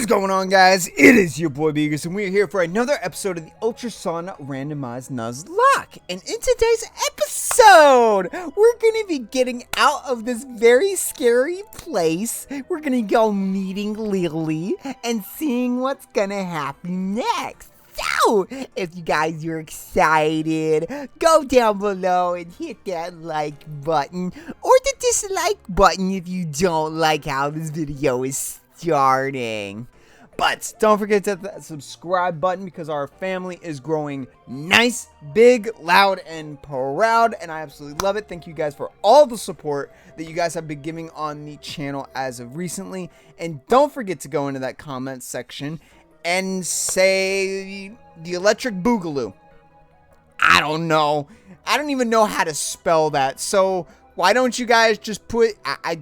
going on, guys? It is your boy Beagers, and we are here for another episode of the Ultrason Randomizer Nuzlocke. And in today's episode, we're going to be getting out of this very scary place. We're going to go meeting Lily and seeing what's going to happen next. So, if you guys are excited, go down below and hit that like button or the dislike button if you don't like how this video is starting. But don't forget to hit that subscribe button because our family is growing nice, big, loud, and proud, and I absolutely love it. Thank you guys for all the support that you guys have been giving on the channel as of recently. And don't forget to go into that comment section and say the electric boogaloo. I don't know. I don't even know how to spell that. So why don't you guys just put I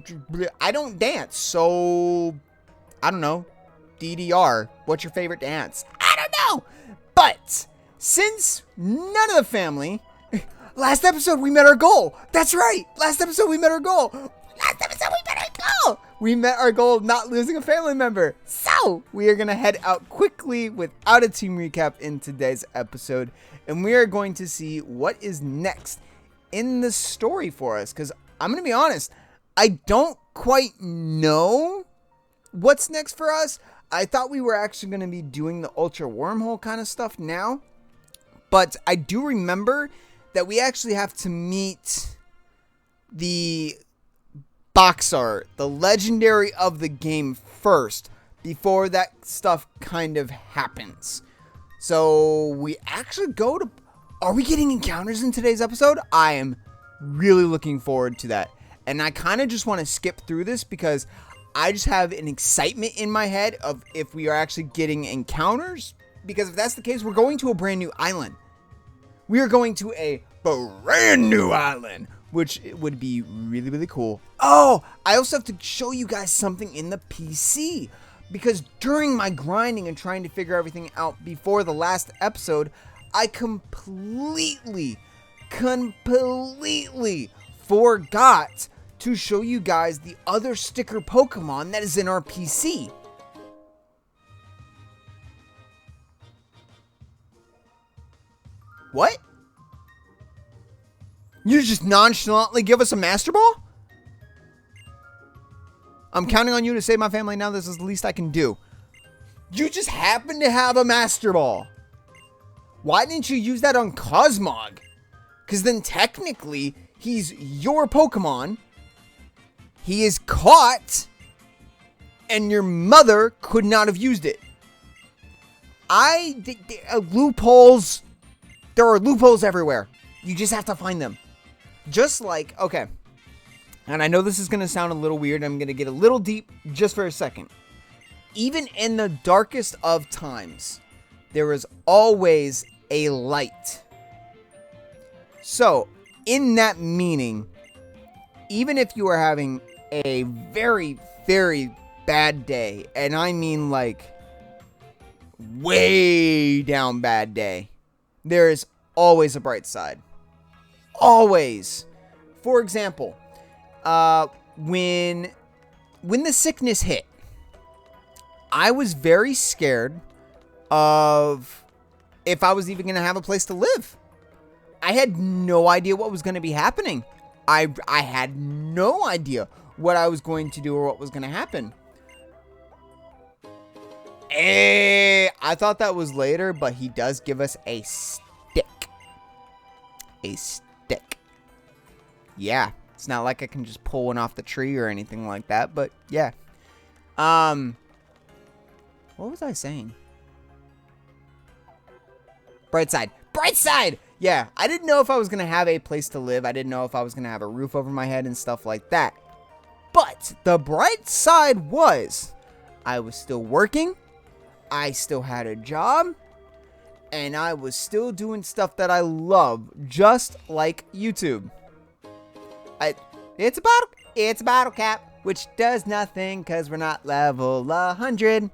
don't dance. So I don't know. DDR. What's your favorite dance? I don't know. But since none of the family, last episode we met our goal. That's right. Last episode we met our goal. We met our goal of not losing a family member. So we are going to head out quickly without a team recap in today's episode. And we are going to see what is next in the story for us. Because I'm going to be honest, I don't quite know what's next for us. I thought we were actually going to be doing the ultra wormhole kind of stuff now. But I do remember that we actually have to meet the box art, the legendary of the game first, before that stuff kind of happens. So we actually go to... Are we getting encounters in today's episode? I am really looking forward to that. And I kind of just want to skip through this because I just have an excitement in my head of if we are actually getting encounters. Because if that's the case, we're going to a brand new island. We are going to a brand new island, which would be really, really cool. Oh, I also have to show you guys something in the PC. Because during my grinding and trying to figure everything out before the last episode, I completely forgot to show you guys the other sticker Pokemon that is in our PC. What? You just nonchalantly give us a Master Ball? I'm counting on you to save my family now. This is the least I can do. You just happen to have a Master Ball. Why didn't you use that on Cosmog? Because then technically, he's your Pokemon. He is caught. And your mother could not have used it. Loopholes. There are loopholes everywhere. You just have to find them. Just like, okay, and I know this is going to sound a little weird. I'm going to get a little deep just for a second. Even in the darkest of times, there is always a light. So, in that meaning, even if you are having a very, very bad day, and I mean like way down bad day, there is always a bright side. Always. For example, when the sickness hit, I was very scared of if I was even going to have a place to live. I had no idea what was going to be happening. I had no idea what I was going to do or what was going to happen. I thought that was later, but he does give us a stick. A stick. Yeah, it's not like I can just pull one off the tree or anything like that, but yeah. What was I saying? Bright side. Bright side! Yeah, I didn't know if I was going to have a place to live. I didn't know if I was going to have a roof over my head and stuff like that. But the bright side was I was still working. I still had a job. And I was still doing stuff that I love, just like YouTube. It's a bottle cap, which does nothing because we're not level 100.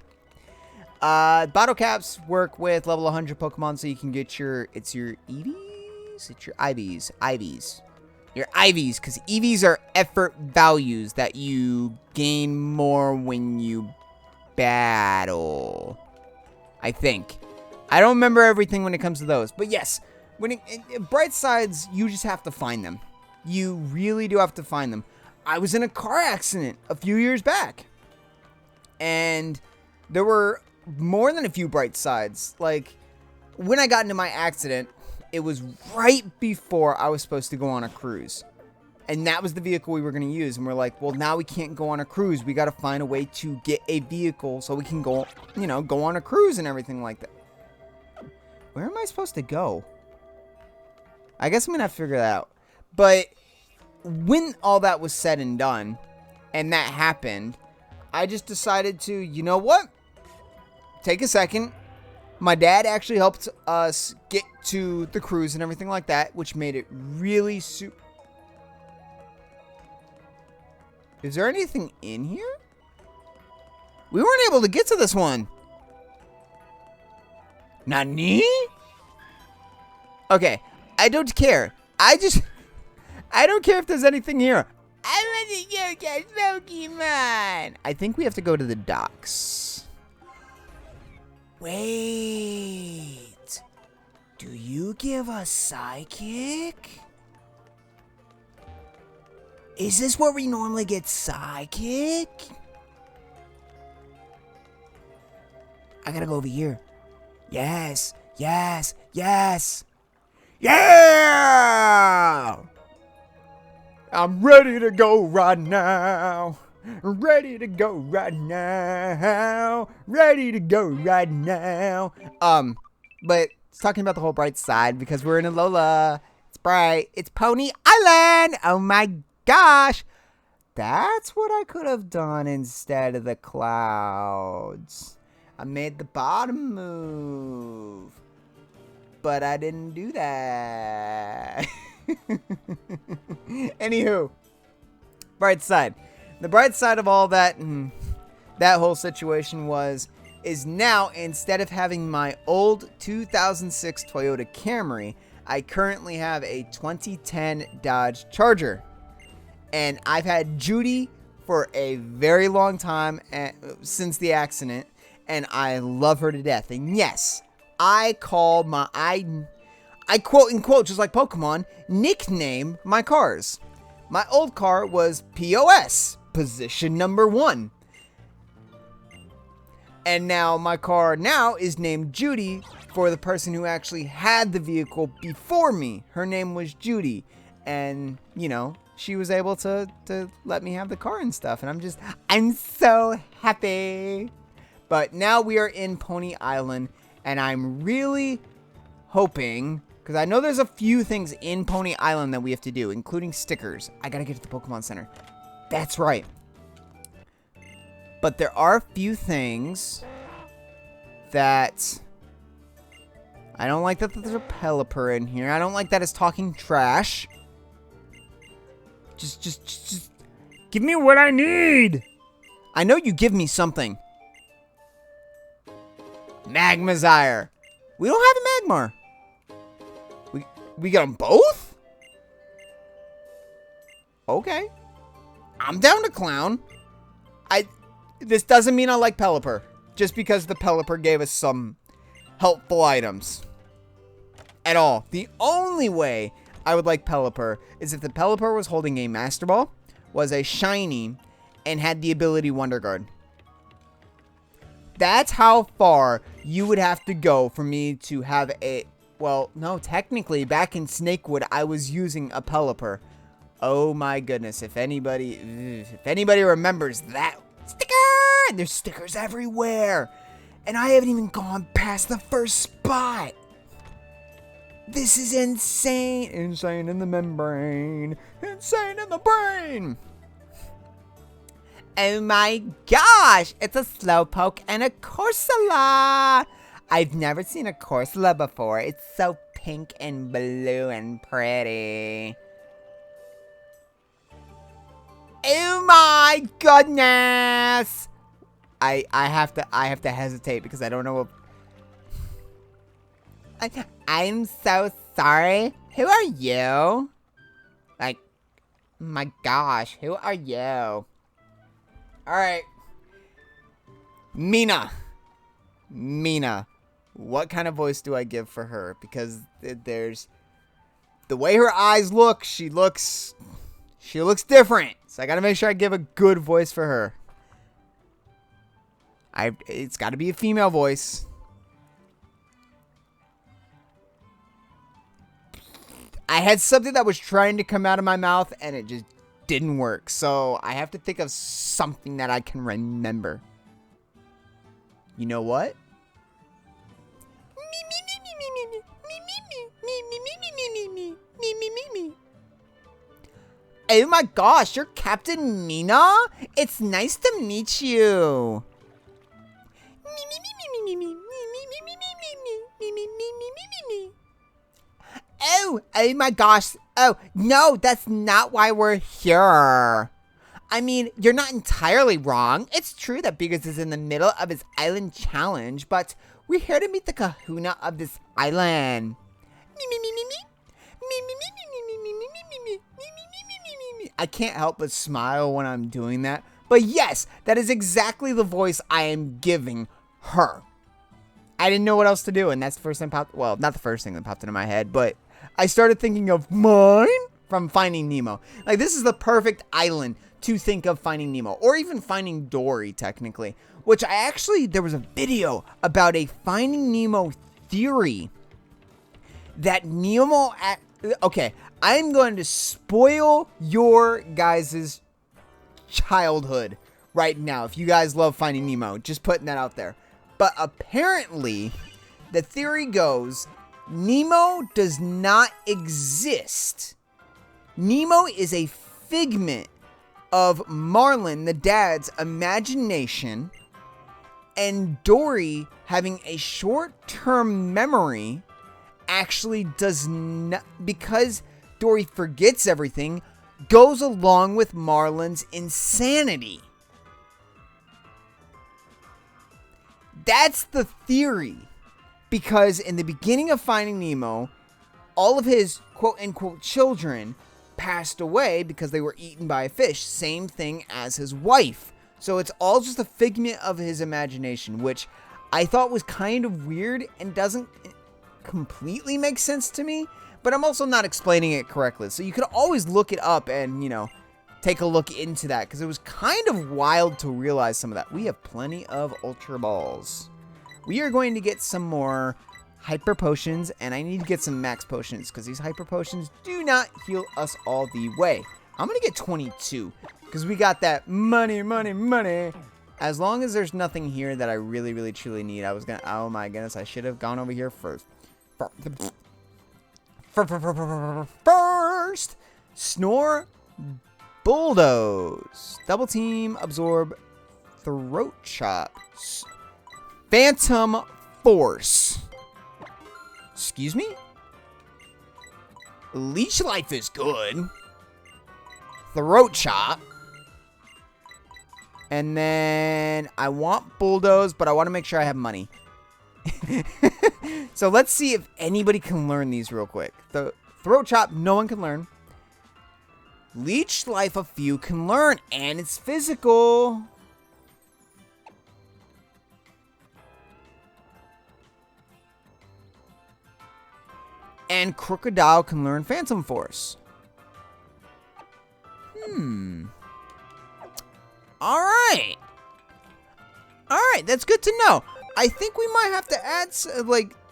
Bottle caps work with level 100 Pokemon, so you can get your Eevees? It's your Ivies. Your Ivies, because Eevees are effort values that you gain more when you battle. I think. I don't remember everything when it comes to those. But yes, bright sides, you just have to find them. You really do have to find them. I was in a car accident a few years back. And there were more than a few bright sides. Like, when I got into my accident, it was right before I was supposed to go on a cruise. And that was the vehicle we were going to use. And we're like, well, now we can't go on a cruise. We got to find a way to get a vehicle so we can go, go on a cruise and everything like that. Where am I supposed to go? I guess I'm going to have to figure that out. But when all that was said and done, and that happened, I just decided to, you know what? Take a second. My dad actually helped us get to the cruise and everything like that, which made it really super. Is there anything in here? We weren't able to get to this one. Nani? Okay, I don't care. I don't care if there's anything here. I want to go catch Pokemon. I think we have to go to the docks. Wait. Do you give a psychic? Is this where we normally get psychic? I gotta go over here. Yes, yes, yes. Yeah! I'm ready to go right now. Ready to go right now. Ready to go right now. But it's talking about the whole bright side because we're in Alola. It's bright. It's Pony Island. Oh my gosh. That's what I could have done instead of the clouds. I made the bottom move. But I didn't do that. Anywho. Bright side. The bright side of all that and that whole situation is now, instead of having my old 2006 Toyota Camry, I currently have a 2010 Dodge Charger. And I've had Judy for a very long time since the accident, and I love her to death. And yes, I quote unquote, just like Pokemon, nickname my cars. My old car was POS, position number 1. And now my car now is named Judy for the person who actually had the vehicle before me. Her name was Judy. And, she was able to let me have the car and stuff. And I'm so happy. But now we are in Pony Island. And I'm really hoping, because I know there's a few things in Pony Island that we have to do, including stickers. I gotta get to the Pokemon Center. That's right. But there are a few things that I don't like, that there's a Pelipper in here. I don't like that it's talking trash. Just give me what I need. I know you give me something. Magmazire. We don't have a Magmar. We got them both? Okay. I'm down to clown. This doesn't mean I like Pelipper. Just because the Pelipper gave us some helpful items. At all. The only way I would like Pelipper is if the Pelipper was holding a Master Ball, was a shiny, and had the ability Wonder Guard. That's how far you would have to go for me to have a... Well, no, technically, back in Snakewood, I was using a Pelipper. Oh my goodness, if anybody remembers that sticker! There's stickers everywhere! And I haven't even gone past the first spot! This is insane! Insane in the membrane! Insane in the brain! Oh my gosh! It's a Slowpoke and a Corsola! I've never seen a Corsola before. It's so pink and blue and pretty. Oh my goodness! I have to hesitate because I don't know what... I'm so sorry. Who are you? Like, my gosh, who are you? Alright. Mina. Mina. What kind of voice do I give for her? Because there's the way her eyes look, she looks different. So I got to make sure I give a good voice for her. It's got to be a female voice. I had something that was trying to come out of my mouth and it just didn't work. So I have to think of something that I can remember. You know what? Oh my gosh, you're Captain Mina? It's nice to meet you. Oh my gosh. Oh, no, that's not why we're here. I mean, you're not entirely wrong. It's true that Beagers is in the middle of his island challenge, but we're here to meet the kahuna of this island. I can't help but smile when I'm doing that. But yes, that is exactly the voice I am giving her. I didn't know what else to do, and that's the first thing popped. Well, not the first thing that popped into my head, but I started thinking of mine from Finding Nemo. Like, this is the perfect island to think of Finding Nemo, or even Finding Dory, technically. Which there was a video about a Finding Nemo theory that Nemo. Okay, I'm going to spoil your guys' childhood right now. If you guys love Finding Nemo, just putting that out there. But apparently, the theory goes, Nemo does not exist. Nemo is a figment of Marlin, the dad's, imagination, and Dory, having a short-term memory, actually does not, because Dory forgets everything, goes along with Marlin's insanity. That's the theory. Because in the beginning of Finding Nemo, all of his quote-unquote children passed away because they were eaten by a fish. Same thing as his wife. So it's all just a figment of his imagination, which I thought was kind of weird and doesn't completely make sense to me. But I'm also not explaining it correctly. So you could always look it up and, take a look into that. Because it was kind of wild to realize some of that. We have plenty of Ultra Balls. We are going to get some more Hyper Potions, and I need to get some Max Potions, because these Hyper Potions do not heal us all the way. I'm going to get 22, because we got that money. As long as there's nothing here that I really, really, truly need, oh my goodness, I should have gone over here first. First, Snore, Bulldoze, Double Team, Absorb, Throat Chop, Phantom Force. Excuse me? Leech Life is good. Throat Chop. And then I want Bulldoze, but I want to make sure I have money. So let's see if anybody can learn these real quick. The Throat Chop, no one can learn. Leech Life, a few can learn, and it's physical. And Crocodile can learn Phantom Force. Alright. Alright, that's good to know. I think we might have to add,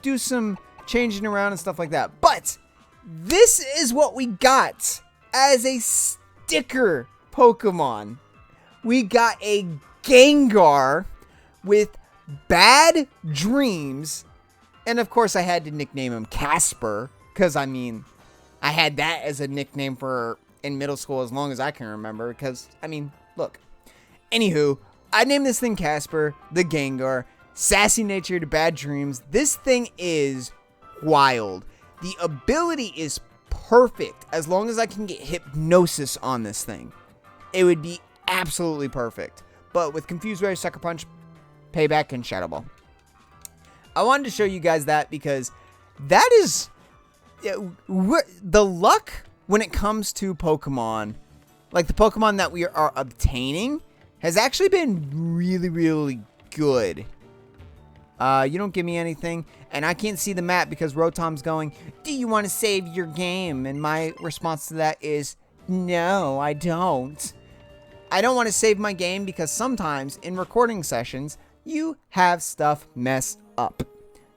do some changing around and stuff like that. But this is what we got as a sticker Pokemon. We got a Gengar with Bad Dreams. And of course, I had to nickname him Casper, because I had that as a nickname in middle school as long as I can remember. Because look. Anywho, I named this thing Casper, the Gengar, sassy nature to Bad Dreams. This thing is wild. The ability is perfect as long as I can get hypnosis on this thing. It would be absolutely perfect. But with Confused Ray, Sucker Punch, Payback, and Shadow Ball. I wanted to show you guys that because that is the luck when it comes to Pokemon, like the Pokemon that we are obtaining, has actually been really, really good. You don't give me anything, and I can't see the map because Rotom's going, do you want to save your game? And my response to that is, no, I don't. I don't want to save my game because sometimes in recording sessions, you have stuff mess up.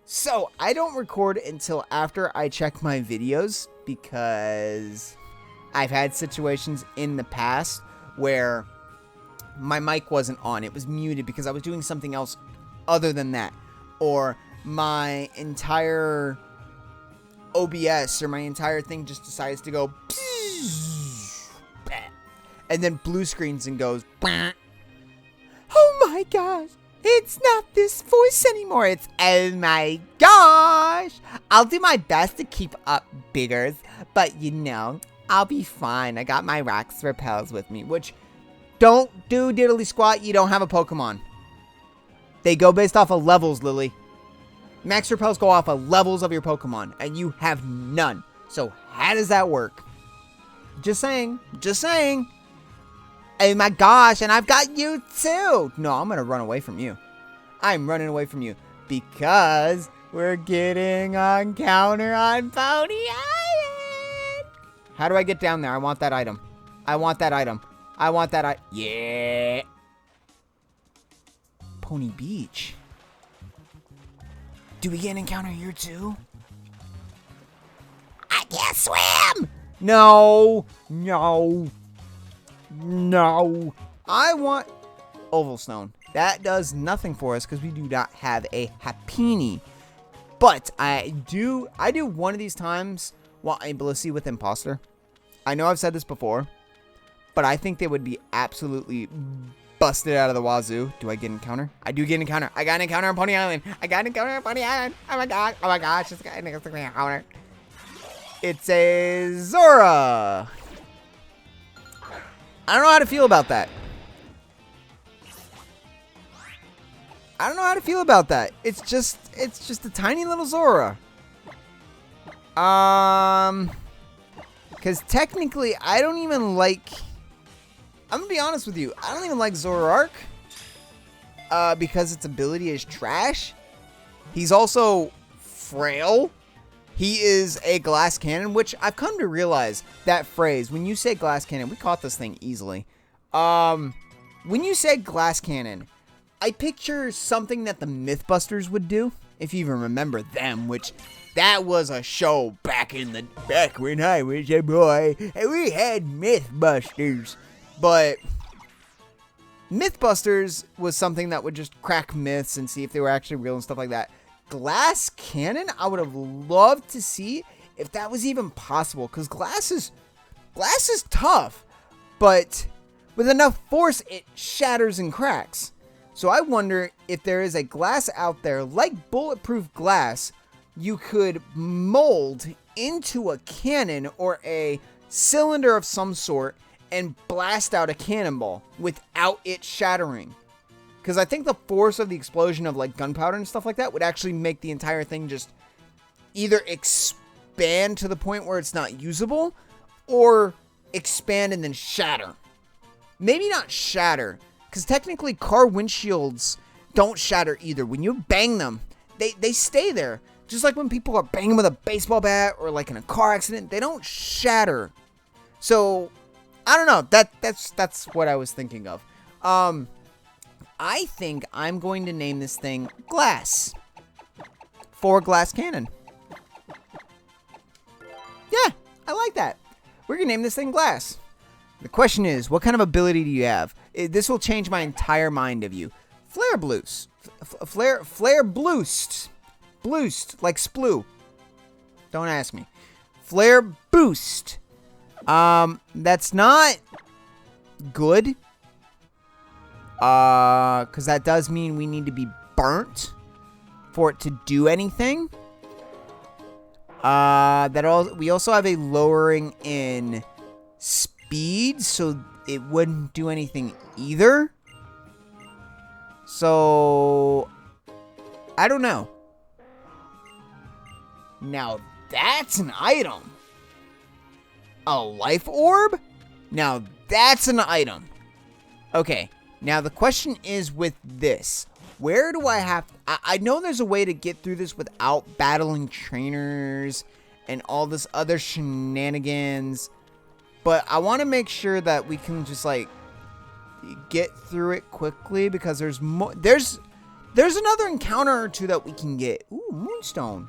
So I don't record until after I check my videos because I've had situations in the past where my mic wasn't on. It was muted because I was doing something else other than that. Or my entire OBS or my entire thing just decides to go and then blue screens and goes, oh my gosh, it's not this voice anymore. It's, oh my gosh. I'll do my best to keep up, Beagers, but you know, I'll be fine. I got my Rocks Repels with me, which don't do diddly squat. You don't have a Pokemon. They go based off of levels, Lily. Max Repels go off of levels of your Pokemon, and you have none. So how does that work? Just saying. Just saying. Oh my gosh, and I've got you too. No, I'm going to run away from you. I'm running away from you because we're getting on counter on Pony Island. How do I get down there? I want that item. I want that item. I want that item. Yeah. Pony Beach. Do we get an encounter here too? I can't swim! No! No! No! I want Oval Stone. That does nothing for us because we do not have a Happiny. But I do one of these times want a Blissey with Imposter. I know I've said this before, but I think they would be absolutely busted out of the wazoo. Do I get an encounter? I do get an encounter. I got an encounter on Pony Island. I got an encounter on Pony Island. Oh my god. Oh my gosh. It's got an encounter. It's a Zora. I don't know how to feel about that. I don't know how to feel about that. It's just a tiny little Zora. Because technically, I don't even like... I'm going to be honest with you. I don't even like Zoroark. Because its ability is trash. He's also frail. He is a glass cannon, which I've come to realize that phrase. When you say glass cannon, we caught this thing easily. When you say glass cannon, I picture something that the Mythbusters would do. If you even remember them, which that was a show back when I was a boy. And we had Mythbusters. But Mythbusters was something that would just crack myths and see if they were actually real and stuff like that. Glass cannon, I would have loved to see if that was even possible. Because glass is tough. But with enough force, it shatters and cracks. So I wonder if there is a glass out there, like bulletproof glass, you could mold into a cannon or a cylinder of some sort and blast out a cannonball without it shattering. Because I think the force of the explosion of like gunpowder and stuff like that would actually make the entire thing just either expand to the point where it's not usable or expand and then shatter. Maybe not shatter, because technically car windshields don't shatter either. When you bang them, they stay there. Just like when people are banging with a baseball bat or like in a car accident, they don't shatter. So I don't know. That's what I was thinking of. I think I'm going to name this thing Glass. For Glass Cannon. Yeah, I like that. We're going to name this thing Glass. The question is, what kind of ability do you have? This will change my entire mind of you. Flare Bloost. Flare Bloost. Bloost, like Sploo. Don't ask me. Flare Boost. That's not good. Because that does mean we need to be burnt for it to do anything. We also have a lowering in speed, so it wouldn't do anything either. So I don't know. Now that's an item. A life orb? Now that's an item. Okay, now the question is with this. Where do I have... I know there's a way to get through this without battling trainers and all this other shenanigans. But I want to make sure that we can just, like, get through it quickly. Because there's more... There's another encounter or two that we can get. Ooh, Moonstone.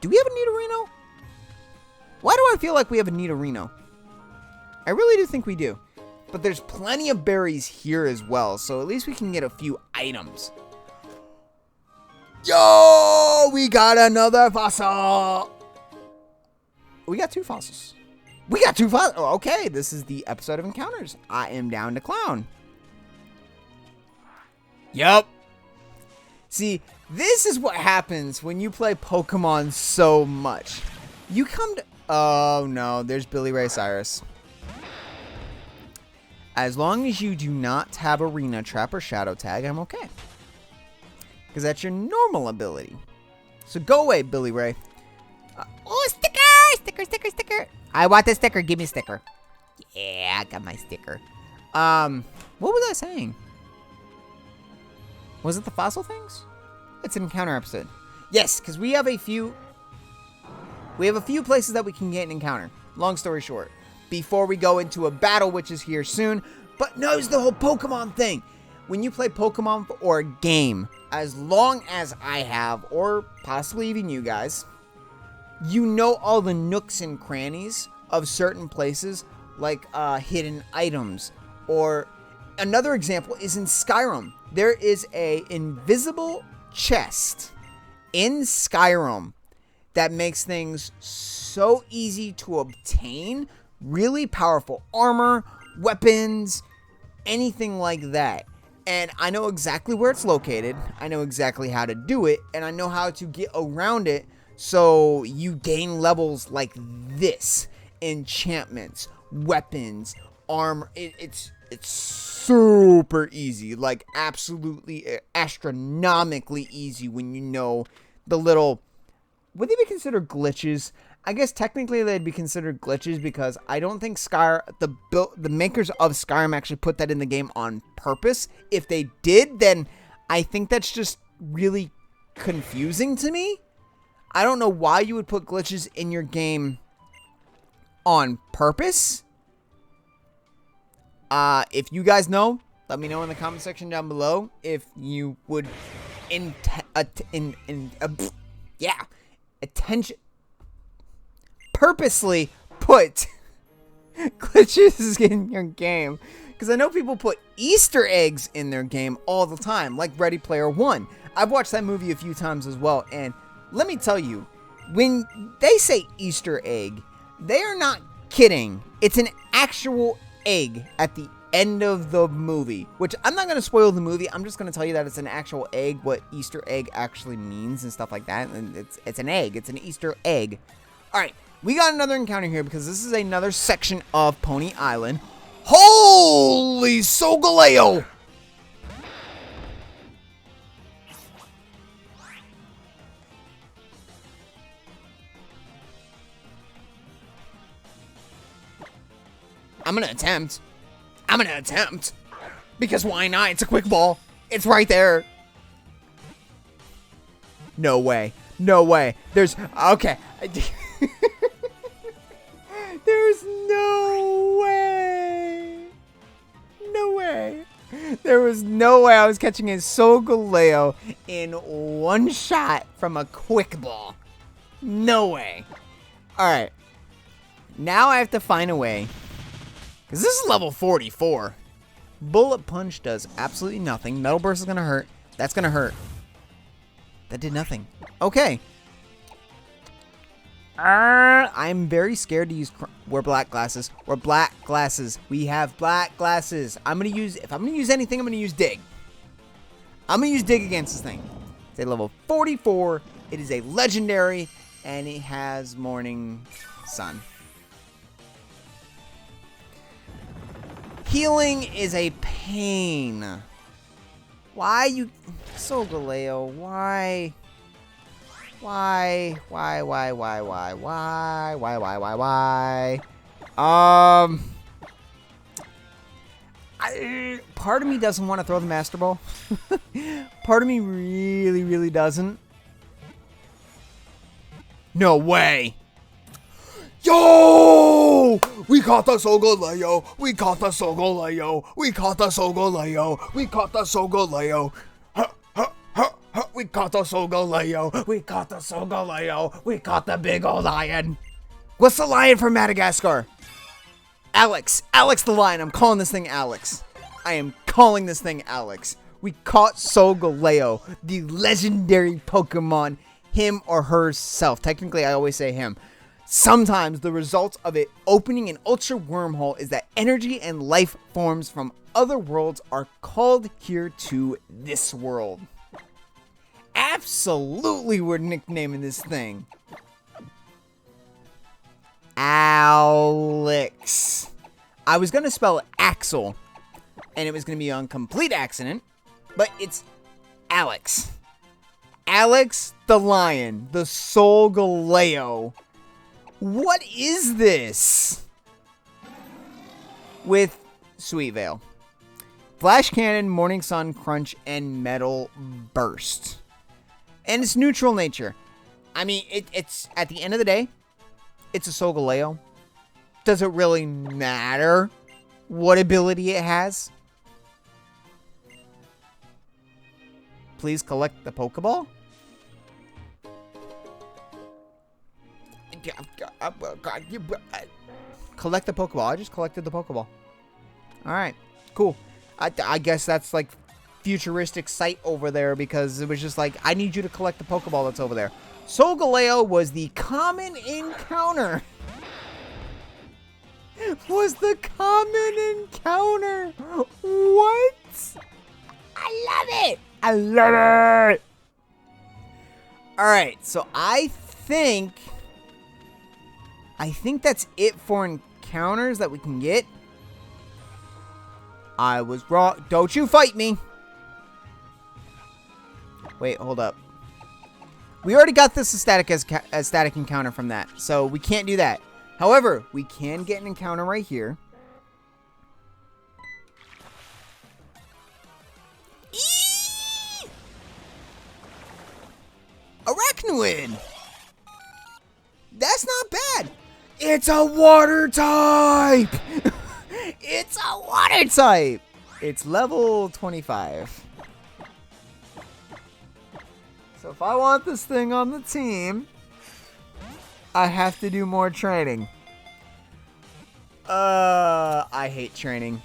Do we have a Nidorino? Why do I feel like we have a Nidorino? I really do think we do. But there's plenty of berries here as well. So at least we can get a few items. Yo, we got another fossil. We got 2 fossils. We got 2 fossils. Oh, okay, this is the episode of encounters. I am down to clown. Yup. See, this is what happens when you play Pokemon so much. You come to... Oh, no, there's Billy Ray Cyrus. As long as you do not have Arena Trap or Shadow Tag, I'm okay. Because that's your normal ability. So go away, Billy Ray. Oh, sticker! Sticker, sticker, sticker. I want the sticker. Give me a sticker. Yeah, I got my sticker. What was I saying? Was it the fossil things? It's an encounter episode. Yes, because we have a few... We have a few places that we can get an encounter. Long story short. Before we go into a battle, which is here soon. But no, it's the whole Pokemon thing. When you play Pokemon or a game, as long as I have, or possibly even you guys, you know all the nooks and crannies of certain places, like hidden items. Or another example is in Skyrim. There is a invisible chest in Skyrim that makes things so easy to obtain. Really powerful armor, weapons, anything like that. And I know exactly where it's located. I know exactly how to do it. And I know how to get around it so you gain levels like this. Enchantments, weapons, armor. It's super easy. Like absolutely astronomically easy when you know the little... Would they be considered glitches? I guess technically they'd be considered glitches because I don't think the makers of Skyrim actually put that in the game on purpose. If they did, then I think that's just really confusing to me. I don't know why you would put glitches in your game on purpose. If you guys know, let me know in the comment section down below if you would purposely put glitches in your game. Because I know people put Easter eggs in their game all the time, like Ready Player One. I've watched that movie a few times as well, and let me tell you, when they say Easter egg, they are not kidding. It's an actual egg at the end of the movie, which I'm not going to spoil the movie. I'm just going to tell you that it's an actual egg, what Easter egg actually means and stuff like that. And it's an egg. It's an Easter egg. All right. We got another encounter here because this is another section of Pony Island. Holy Solgaleo! I'm gonna attempt. Because why not? It's a quick ball. It's right there. No way. No way. There's... Okay. There's no way. No way. There was no way I was catching a Solgaleo in one shot from a quick ball. No way. Alright. Now I have to find a way. Because this is level 44. Bullet Punch does absolutely nothing. Metal Burst is going to hurt. That's going to hurt. That did nothing. Okay. I'm very scared to use... Wear black glasses. Wear black glasses. We have black glasses. I'm going to use... If I'm going to use anything, I'm going to use Dig. I'm going to use Dig against this thing. It's a level 44. It is a legendary. And it has Morning Sun. Healing is a pain. Why you... Solgaleo, why? Why? Part of me doesn't want to throw the Master Ball. Part of me really, really doesn't. No way. Yo! We caught the Solgaleo. We caught the Solgaleo. We caught the Solgaleo. We caught the Solgaleo. We caught the Solgaleo. We caught the Solgaleo. We caught the big old lion. What's the lion from Madagascar? Alex. Alex the lion. I'm calling this thing Alex. I am calling this thing Alex. We caught Solgaleo, the legendary Pokemon, him or herself. Technically, I always say him. Sometimes the result of it opening an ultra wormhole is that energy and life forms from other worlds are called here to this world. Absolutely, we're nicknaming this thing Alex. I was going to spell Axel, and it was going to be on complete accident, but it's Alex. Alex the lion, the Solgaleo. What is this? With Sweet Veil, Flash Cannon, Morning Sun, Crunch, and Metal Burst. And it's neutral nature. I mean, it's at the end of the day, it's a Solgaleo. Does it really matter what ability it has? Please collect the Pokeball. Collect the Pokeball. I just collected the Pokeball. Alright, cool. I guess that's like futuristic sight over there because it was just like, I need you to collect the Pokeball that's over there. Solgaleo was the common encounter. Was the common encounter. What? I love it. I love it. Alright, so I think that's it for encounters that we can get. I was wrong. Don't you fight me. Wait, hold up. We already got this static encounter from that, so we can't do that. However, we can get an encounter right here. Eee! Arachnoid. That's not bad. It's a water type. It's a water type. It's level 25. So if I want this thing on the team, I have to do more training. I hate training.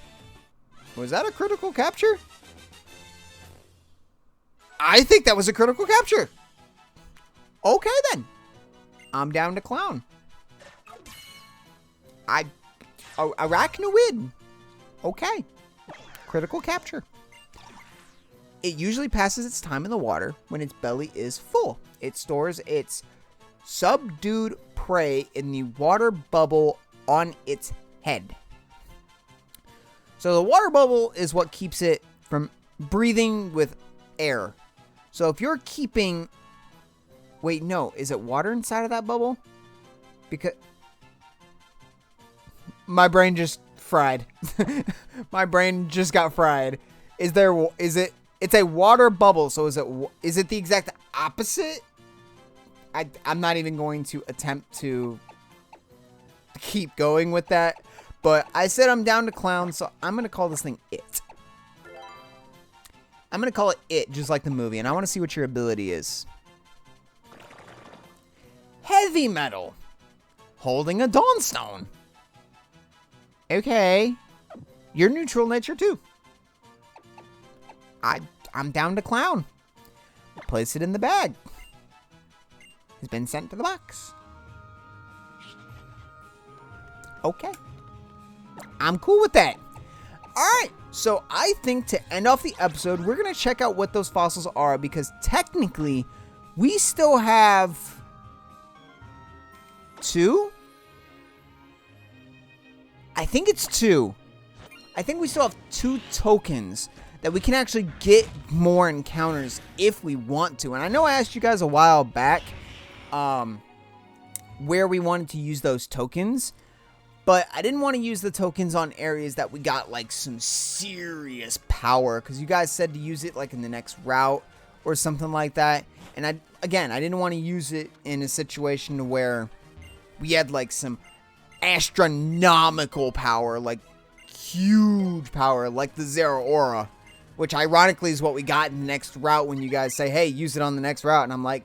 Was that a critical capture? I think that was a critical capture. Okay then. I'm down to clown. Arachnoid. Okay. Critical capture. It usually passes its time in the water when its belly is full. It stores its subdued prey in the water bubble on its head. So the water bubble is what keeps it from breathing with air. So if you're keeping... Wait, no. Is it water inside of that bubble? Because... My brain just fried. My brain just got fried. Is it... It's a water bubble, so is it the exact opposite? I'm not even going to attempt to keep going with that. But I said I'm down to clown, so I'm going to call this thing It. I'm going to call it It, just like the movie. And I want to see what your ability is. Heavy Metal. Holding a Dawnstone. Okay. You're neutral nature, too. I'm down to clown. Place it in the bag. Has been sent to the box. Okay. I'm cool with that. Alright, so I think to end off the episode, we're going to check out what those fossils are, because technically, we still have 2? I think it's 2. I think we still have 2 tokens that we can actually get more encounters if we want to. And I know I asked you guys a while back where we wanted to use those tokens. But I didn't want to use the tokens on areas that we got like some serious power, because you guys said to use it like in the next route or something like that. And I didn't want to use it in a situation where we had like some astronomical power, like huge power, like the Zero Aura, which ironically is what we got in the next route when you guys say, hey, use it on the next route. And I'm like,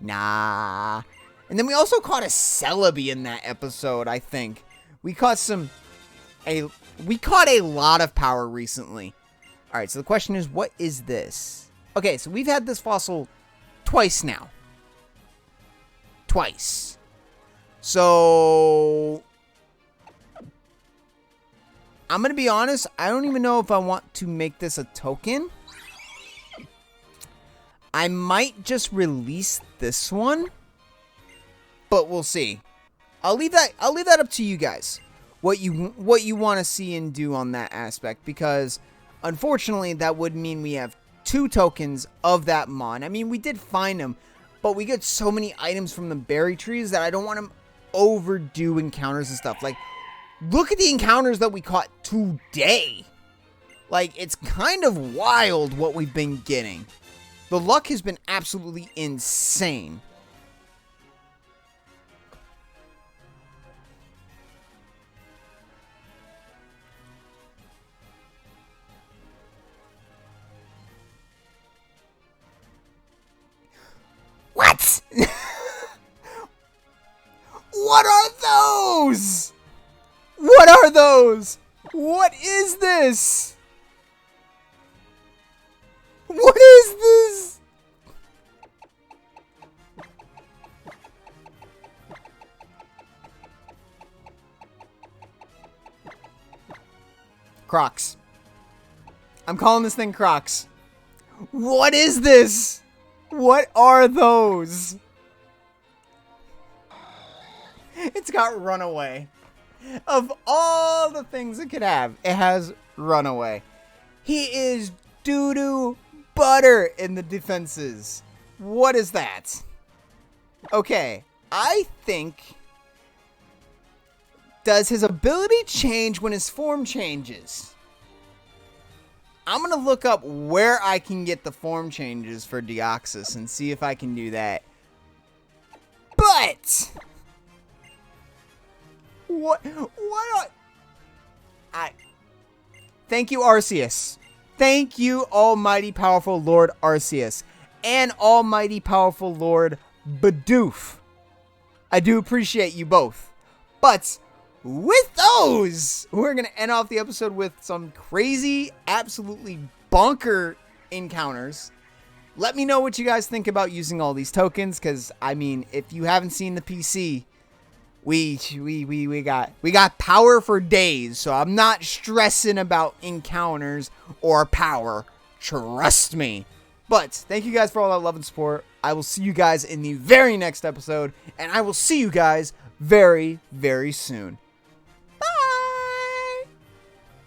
nah. And then we also caught a Celebi in that episode, I think. We caught a lot of power recently. All right, so the question is, what is this? Okay, so we've had this fossil twice now. Twice. So I'm going to be honest, I don't even know if I want to make this a token. I might just release this one, but we'll see. I'll leave that up to you guys. What you want to see and do on that aspect, because unfortunately that would mean we have 2 tokens of that mon. I mean, we did find them, but we get so many items from the berry trees that I don't want to overdo encounters and stuff. Like, look at the encounters that we caught today. Like, it's kind of wild what we've been getting. The luck has been absolutely insane. What? What are those? What are those? What is this? What is this? Crocs. I'm calling this thing Crocs. What is this? What are those? It's got Runaway. Of all the things it could have, it has Runaway. He is doo-doo butter in the defenses. What is that? Okay, I think... Does his ability change when his form changes? I'm going to look up where I can get the form changes for Deoxys and see if I can do that. But... What Thank you, Arceus. Thank you, almighty powerful Lord Arceus. And almighty powerful Lord Bidoof. I do appreciate you both. But with those, we're going to end off the episode with some crazy, absolutely bonker encounters. Let me know what you guys think about using all these tokens, because, I mean, if you haven't seen the PC... We got power for days, so I'm not stressing about encounters or power. Trust me. But thank you guys for all that love and support. I will see you guys in the very next episode, and I will see you guys very, very soon.